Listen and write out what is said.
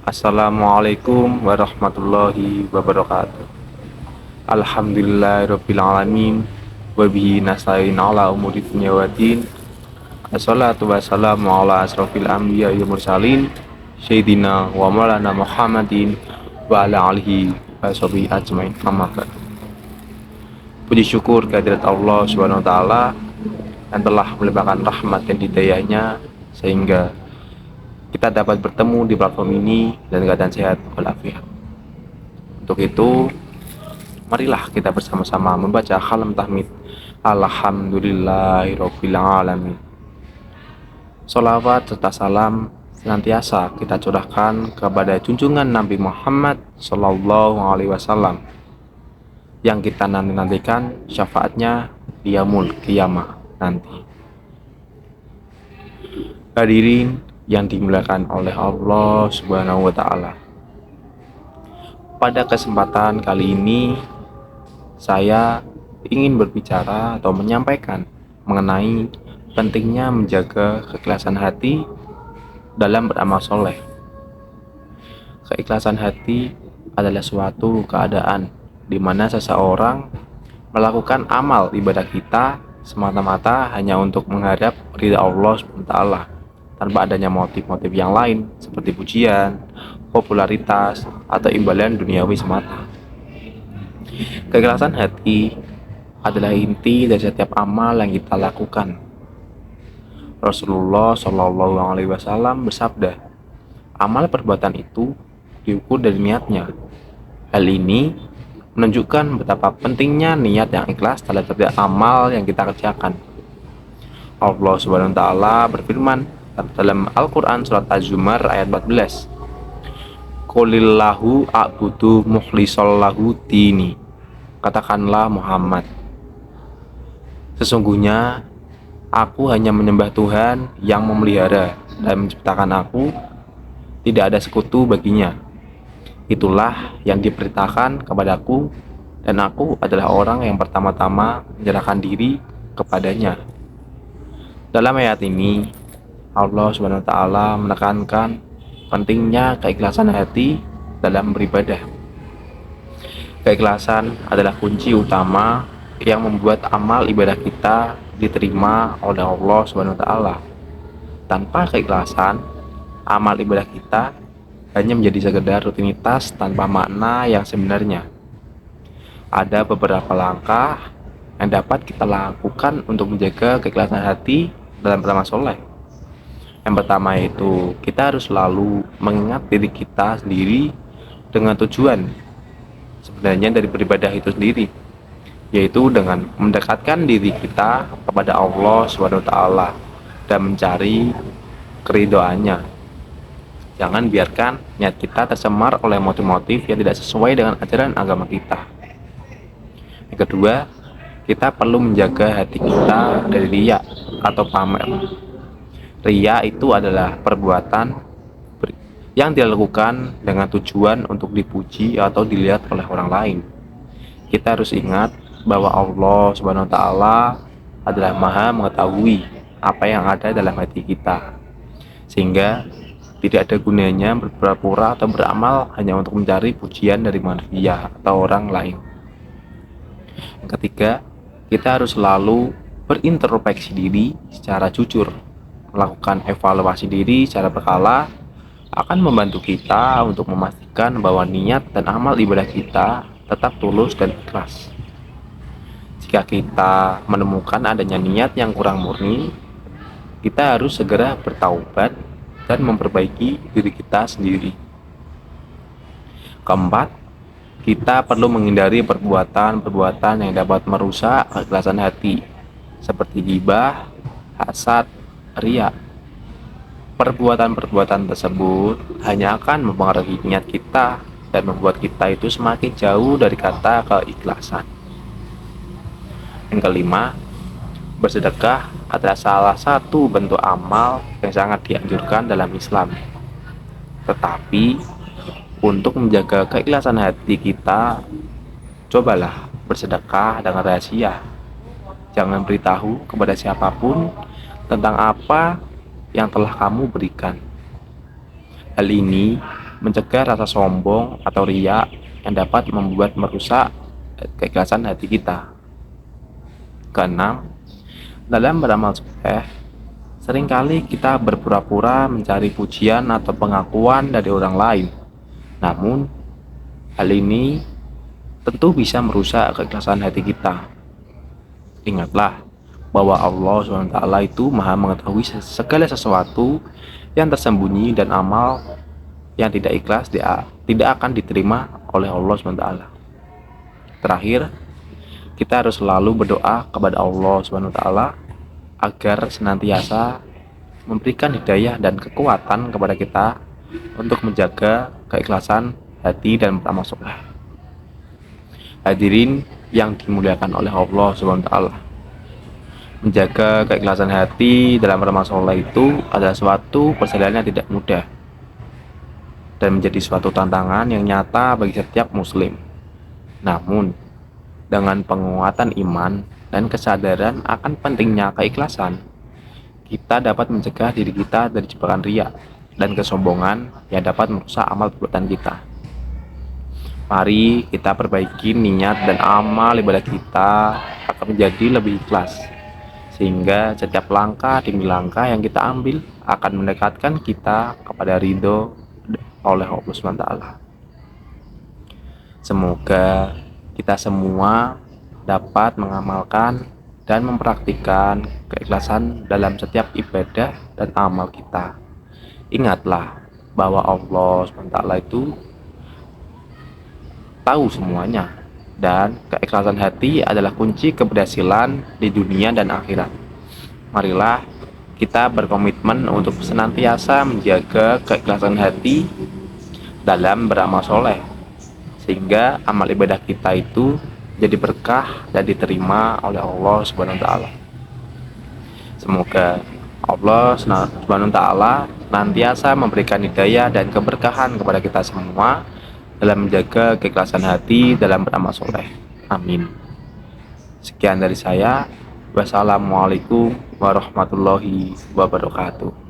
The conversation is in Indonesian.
Assalamualaikum warahmatullahi wabarakatuh. Alhamdulillahirabbil alamin wa bihi nasta'in ala umuri dunya waddin. Assalatu wassalamu ala asrofil anbiya wal mursalin sayyidina wa maulana Muhammadin wa ala alihi wa sahbihi ajmain. Amma ba'd. Puji syukur kehadirat Allah Subhanahu wa taala yang telah melimpahkan rahmat dan hidayahnya sehingga kita dapat bertemu di platform ini dan keadaan sehat walafiat. Untuk itu, marilah kita bersama-sama membaca khalam tahmid. Alhamdulillahirabbil alamin. Sholawat serta salam senantiasa kita curahkan kepada junjungan Nabi Muhammad Sallallahu Alaihi Wasallam yang kita nantikan syafaatnya di yaumul qiyamah nanti. Hadirin yang dimuliakan oleh Allah Subhanahu wa taala. Pada kesempatan kali ini saya ingin berbicara atau menyampaikan mengenai pentingnya menjaga keikhlasan hati dalam beramal soleh. Keikhlasan hati adalah suatu keadaan di mana seseorang melakukan amal ibadah kita semata-mata hanya untuk mengharap ridha Allah SWT tanpa adanya motif-motif yang lain seperti pujian, popularitas, atau imbalan duniawi semata. Keikhlasan hati adalah inti dari setiap amal yang kita lakukan. Rasulullah Shallallahu Alaihi Wasallam bersabda, amal perbuatan itu diukur dari niatnya. Hal ini menunjukkan betapa pentingnya niat yang ikhlas dalam setiap amal yang kita kerjakan. Allah Subhanahu wa taala berfirman dalam Al-Quran surat Az-Zumar ayat 14, Qulillahu a'budu mukhlishallahu dini. Katakanlah Muhammad, sesungguhnya aku hanya menyembah Tuhan yang memelihara dan menciptakan aku, tidak ada sekutu baginya. Itulah yang diperintahkan kepadaku, dan aku adalah orang yang pertama-tama menyerahkan diri kepadanya. Dalam ayat ini Allah Subhanahu wa taala menekankan pentingnya keikhlasan hati dalam beribadah. Keikhlasan adalah kunci utama yang membuat amal ibadah kita diterima oleh Allah Subhanahu wa taala. Tanpa keikhlasan, amal ibadah kita hanya menjadi sekedar rutinitas tanpa makna yang sebenarnya. Ada beberapa langkah yang dapat kita lakukan untuk menjaga keikhlasan hati dalam beramal soleh. Yang pertama itu, kita harus selalu mengingat diri kita sendiri dengan tujuan sebenarnya dari beribadah itu sendiri, yaitu dengan mendekatkan diri kita kepada Allah SWT dan mencari keridhoannya. Jangan biarkan niat kita tercemar oleh motif-motif yang tidak sesuai dengan ajaran agama kita. Yang kedua, kita perlu menjaga hati kita dari riya atau pamer. Riya itu adalah perbuatan yang dilakukan dengan tujuan untuk dipuji atau dilihat oleh orang lain. Kita harus ingat bahwa Allah Subhanahu wa taala adalah Maha mengetahui apa yang ada dalam hati kita. Sehingga tidak ada gunanya berpura-pura atau beramal hanya untuk mencari pujian dari manusia atau orang lain. Yang ketiga, kita harus selalu berintrospeksi diri secara jujur. Melakukan evaluasi diri secara berkala akan membantu kita untuk memastikan bahwa niat dan amal ibadah kita tetap tulus dan ikhlas. Jika kita menemukan adanya niat yang kurang murni, kita harus segera bertaubat dan memperbaiki diri kita sendiri. Keempat, kita perlu menghindari perbuatan-perbuatan yang dapat merusak keikhlasan hati, seperti ghibah, hasad, riya. Perbuatan-perbuatan tersebut hanya akan mempengaruhi niat kita dan membuat kita itu semakin jauh dari kata keikhlasan. Yang kelima, bersedekah adalah salah satu bentuk amal yang sangat dianjurkan dalam Islam. Tetapi untuk menjaga keikhlasan hati kita, cobalah bersedekah dengan rahasia. Jangan beritahu kepada siapapun tentang apa yang telah kamu berikan. Hal ini mencegah rasa sombong atau riya yang dapat membuat merusak keikhlasan hati kita. Keenam, dalam beramal soleh, seringkali kita berpura-pura mencari pujian atau pengakuan dari orang lain. Namun, hal ini tentu bisa merusak keikhlasan hati kita. Ingatlah bahwa Allah SWT itu maha mengetahui segala sesuatu yang tersembunyi, dan amal yang tidak ikhlas tidak akan diterima oleh Allah SWT. Terakhir, kita harus selalu berdoa kepada Allah SWT agar senantiasa memberikan hidayah dan kekuatan kepada kita untuk menjaga keikhlasan hati dan beramal soleh. Hadirin yang dimuliakan oleh Allah SWT, menjaga keikhlasan hati dalam beramal soleh itu adalah suatu perjalanan yang tidak mudah dan menjadi suatu tantangan yang nyata bagi setiap muslim. Namun, dengan penguatan iman dan kesadaran akan pentingnya keikhlasan, kita dapat mencegah diri kita dari jebakan riya dan kesombongan yang dapat merusak amal perbuatan kita. Mari kita perbaiki niat dan amal ibadah kita akan menjadi lebih ikhlas, sehingga setiap langkah demi langkah yang kita ambil akan mendekatkan kita kepada ridho oleh Allah SWT. Semoga kita semua dapat mengamalkan dan mempraktikkan keikhlasan dalam setiap ibadah dan amal kita. Ingatlah bahwa Allah SWT itu tahu semuanya, dan keikhlasan hati adalah kunci keberhasilan di dunia dan akhirat. Marilah kita berkomitmen untuk senantiasa menjaga keikhlasan hati dalam beramal soleh, sehingga amal ibadah kita itu jadi berkah dan diterima oleh Allah Subhanahu wa taala. Semoga Allah Subhanahu wa taala senantiasa memberikan hidayah dan keberkahan kepada kita semua dalam menjaga keikhlasan hati dalam beramal soleh. Amin. Sekian dari saya. Wassalamualaikum warahmatullahi wabarakatuh.